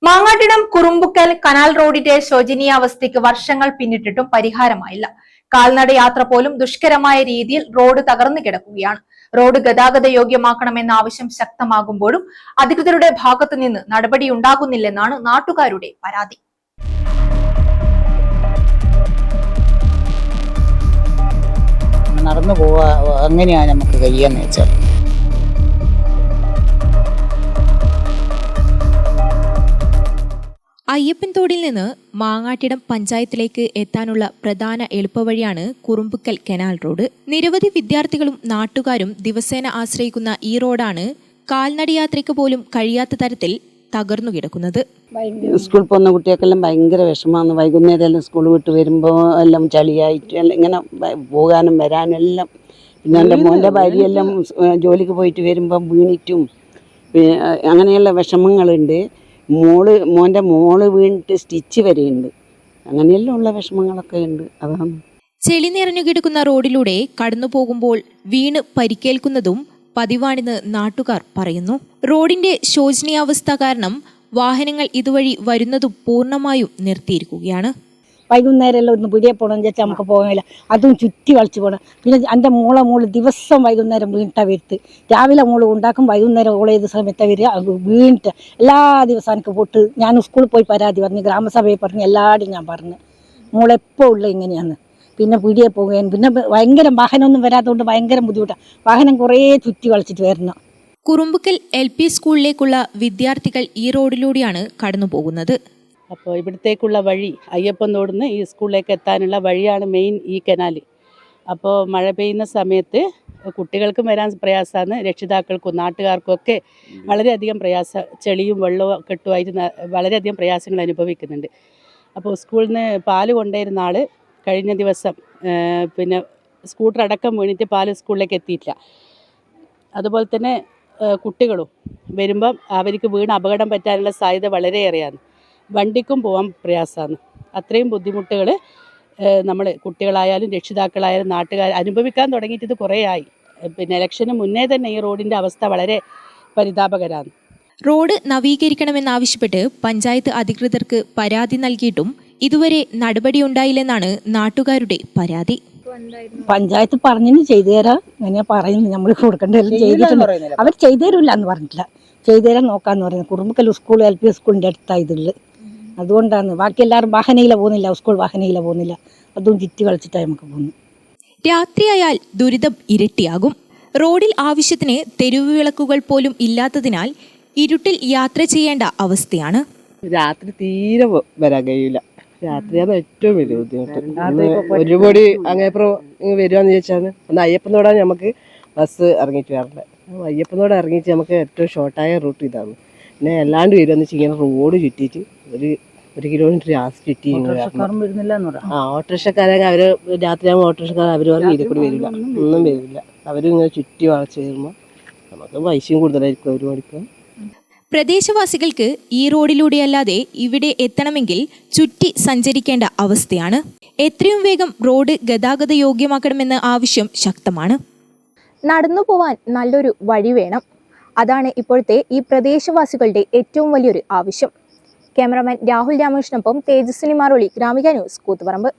Mangattidam കുറുമ്പുക്കൽ canal റോഡിന്റെ ശോചനീയാവസ്ഥയ്ക്ക് വർഷങ്ങൾ പിന്നിട്ടിട്ടും പരിഹാരമായില്ല. കാൽനട യാത്ര പോലും ദുഷ്കരമായ രീതിയിൽ റോഡ് തകർന്നു കിടക്കുകയാണ്. റോഡ് ഗതാഗത യോഗ്യമാക്കണമെന്ന ആവശ്യം ശക്തമാകുമ്പോഴും അധികൃതരുടെ ഭാഗത്തു നിന്ന് നടപടിയുണ്ടാകുന്നില്ലെന്നാണ് നാട്ടുകാരുടെ പരാതി. നടന്നു പോവാ അങ്ങനെയാണ് നമുക്ക് കഴിയാന്ന് വെച്ചാൽ. അയ്യപ്പൻതോടിൽ നിന്ന് മാങ്ങാട്ടിടം പഞ്ചായത്തിലേക്ക് എത്താനുള്ള പ്രധാന എളുപ്പവഴിയാണ് കുറുമ്പുക്കൽ കനാൽ റോഡ്. നിരവധി വിദ്യാർത്ഥികളും നാട്ടുകാരും ദിവസേന ആശ്രയിക്കുന്ന ഈ റോഡാണ് കാൽനടയാത്രയ്ക്ക് പോലും കഴിയാത്ത തരത്തിൽ തകർന്നു കിടക്കുന്നത്. സ്കൂളിൽ പോകുന്ന കുട്ടികൾക്കെല്ലാം ഭയങ്കര വിഷമമാണ്. വൈകുന്നേരം എല്ലാം സ്കൂൾ വിട്ട് വരുമ്പോൾ എല്ലാം ചളിയായിട്ട് ഇങ്ങനെ പോകാനും വരാനും എല്ലാം. പിന്നെ എൻ്റെ മോൻ്റെ ഭാര്യയെല്ലാം ജോലിക്ക് പോയിട്ട് വരുമ്പം വീണിട്ടും അങ്ങനെയുള്ള വിഷമങ്ങളുണ്ട്. മോൻ്റെ മോള് വീണിട്ട് സ്റ്റിച്ച് വരെയുണ്ട്. അങ്ങനെയെല്ലാം ഉള്ള വിഷമങ്ങളൊക്കെ ഉണ്ട്. അതാണ് ചെളി നിറഞ്ഞു കിടക്കുന്ന റോഡിലൂടെ കടന്നു പോകുമ്പോൾ വീണ് പരിക്കേൽക്കുന്നതും പതിവാണെന്ന് നാട്ടുകാർ പറയുന്നു. റോഡിന്റെ ശോചനീയാവസ്ഥ കാരണം വാഹനങ്ങൾ ഇതുവഴി വരുന്നതും പൂർണ്ണമായും നിർത്തിയിരിക്കുകയാണ്. വൈകുന്നേരം എല്ലാം ഒന്ന് പിടിയെ പോകണമെന്ന് വെച്ചാൽ നമുക്ക് പോകില്ല. അതും ചുറ്റി കളിച്ച് പോകണം. പിന്നെ എൻ്റെ മോള് ദിവസം വൈകുന്നേരം വീണിട്ടാണ് വരുത്ത്. രാവിലെ മോള് ഉണ്ടാക്കും, വൈകുന്നേരം ഓളെ ഏത് സമയത്താണ് വരിക. വീണിട്ട് എല്ലാ ദിവസവും എനിക്ക് പോട്ട് ഞാൻ സ്കൂളിൽ പോയി പരാതി പറഞ്ഞു, ഗ്രാമസഭയിൽ പറഞ്ഞു, എല്ലാവരും ഞാൻ പറഞ്ഞു മോളെപ്പോൾ ഉള്ള ഇങ്ങനെയാണ്. പിന്നെ പിടിയെ പോകുകയും പിന്നെ ഭയങ്കര വാഹനമൊന്നും വരാത്തതുകൊണ്ട് ഭയങ്കര ബുദ്ധിമുട്ടാണ്. വാഹനം കുറേ ചുറ്റി കളിച്ചിട്ട് വരണം. കുറുമ്പുക്കൽ LP സ്കൂളിലേക്കുള്ള വിദ്യാർത്ഥികൾ ഈ റോഡിലൂടെയാണ് കടന്നു പോകുന്നത്. അപ്പോൾ ഇവിടത്തേക്കുള്ള വഴി അയ്യപ്പൻതോടിന്ന് ഈ സ്കൂളിലേക്ക് എത്താനുള്ള വഴിയാണ് മെയിൻ ഈ കനാൽ. അപ്പോൾ മഴ പെയ്യുന്ന സമയത്ത് കുട്ടികൾക്കും വരാൻ പ്രയാസമാണ്, രക്ഷിതാക്കൾക്കും നാട്ടുകാർക്കും ഒക്കെ വളരെയധികം ചെളിയും വെള്ളവും കെട്ടുമായിട്ട് വളരെയധികം പ്രയാസങ്ങൾ അനുഭവിക്കുന്നുണ്ട്. അപ്പോൾ സ്കൂളിൽ നിന്ന് പാല് കൊണ്ടുവരുന്ന ആൾ കഴിഞ്ഞ ദിവസം പിന്നെ സ്കൂട്ടർ അടക്കം വീണിട്ട് പാല് സ്കൂളിലേക്ക് എത്തിയിട്ടില്ല. അതുപോലെ തന്നെ കുട്ടികളും വരുമ്പം അവർക്ക് വീണ് അപകടം പറ്റാനുള്ള സാധ്യത വളരെയേറെയാണ്. വണ്ടിക്കും പോകാൻ പ്രയാസമാണ്. അത്രയും ബുദ്ധിമുട്ടുകൾ നമ്മൾ കുട്ടികളായാലും രക്ഷിതാക്കളായാലും നാട്ടുകാർ അനുഭവിക്കാൻ തുടങ്ങിയിട്ട് കുറേ ആയി. പിന്നെ ഇലക്ഷന് മുന്നേ തന്നെ ഈ റോഡിൻ്റെ അവസ്ഥ വളരെ പരിതാപകരമാണ്. റോഡ് നവീകരിക്കണമെന്നാവശ്യപ്പെട്ട് പഞ്ചായത്ത് അധികൃതർക്ക് പരാതി നൽകിയിട്ടും ഇതുവരെ നടപടിയുണ്ടായില്ലെന്നാണ് നാട്ടുകാരുടെ പരാതി. പഞ്ചായത്ത് പറഞ്ഞു ചെയ്തു തരാം ഇങ്ങനെ പറയുന്നു, നമ്മൾ കൊടുക്കേണ്ടതെല്ലാം ചെയ്തിട്ടുണ്ട്. അവർ ചെയ്തു തരില്ല എന്ന് പറഞ്ഞിട്ടില്ല, ചെയ്തു തരാൻ നോക്കാന്ന് പറയുന്നത്. കുറുമ്പുക്കൽ സ്കൂൾ LP സ്കൂളിൻ്റെ അടുത്തായതുള്ളത്, അതുകൊണ്ടാണ്. ബാക്കി എല്ലാവരും വാഹനയില പോകുന്നില്ല, സ്കൂൾ വാഹനയില പോകുന്നില്ല. അതും ചുറ്റി കളിച്ചിട്ടാണ് നമുക്ക് പോകുന്നത്. രാത്രിയായാൽ ദുരിതം ഇരട്ടിയാകും. റോഡിൽ ആവശ്യത്തിന് തെരുവ് വിളക്കുകൾ പോലും ഇല്ലാത്തതിനാൽ ഇരുട്ടിൽ യാത്ര ചെയ്യേണ്ട അവസ്ഥയാണ്. രാത്രി തീരെ വരാൻ കഴിയില്ല. രാത്രിയാണ് ഏറ്റവും വലിയ ബുദ്ധിമുട്ട്. ഒരുപാട് അങ്ങേപ്പുറം വരുവാന്ന് ചോദിച്ചാൽ ഒന്ന് അയ്യപ്പനോടാണ് നമുക്ക് ബസ് ഇറങ്ങിയിട്ട് വരേണ്ടത്. അയ്യപ്പനോട് ഇറങ്ങിയിട്ട് നമുക്ക് ഏറ്റവും ഷോർട്ടായ റൂട്ട് ഇതാണ്. പിന്നെ അല്ലാണ്ട് വരുവാന്ന് വെച്ച് ഇങ്ങനെ റോഡ് ചുറ്റിയിട്ട് ഒരു കിലോമീറ്റർ ചുറ്റി ഓട്ടോറിക്ഷക്കാരെ അവർ രാത്രിയാകുമ്പോൾ ഓട്ടോറിക്ഷക്കാർ അവർ വീട്ടിൽ കൂടി വരില്ല, ഒന്നും വരില്ല. അവരിങ്ങനെ ചുറ്റി വളച്ച് വരുമ്പോൾ നമുക്ക് പൈസയും കൂടുതലായിരിക്കും അവർ മേടിക്കുക. പ്രദേശവാസികൾക്ക് ഈ റോഡിലൂടെയല്ലാതെ ഇവിടെ എത്തണമെങ്കിൽ ചുറ്റി സഞ്ചരിക്കേണ്ട അവസ്ഥയാണ്. എത്രയും വേഗം റോഡ് ഗതാഗത യോഗ്യമാക്കണമെന്ന ആവശ്യം ശക്തമാണ്. നടന്നു പോവാൻ നല്ലൊരു വഴി വേണം. അതാണ് ഇപ്പോഴത്തെ ഈ പ്രദേശവാസികളുടെ ഏറ്റവും വലിയൊരു ആവശ്യം. ക്യാമറമാൻ രാഹുൽ രാമകൃഷ്ണനൊപ്പം തേജസ്വിനി മാറോളി, ഗ്രാമിക ന്യൂസ്, കൂത്തുപറമ്പ്.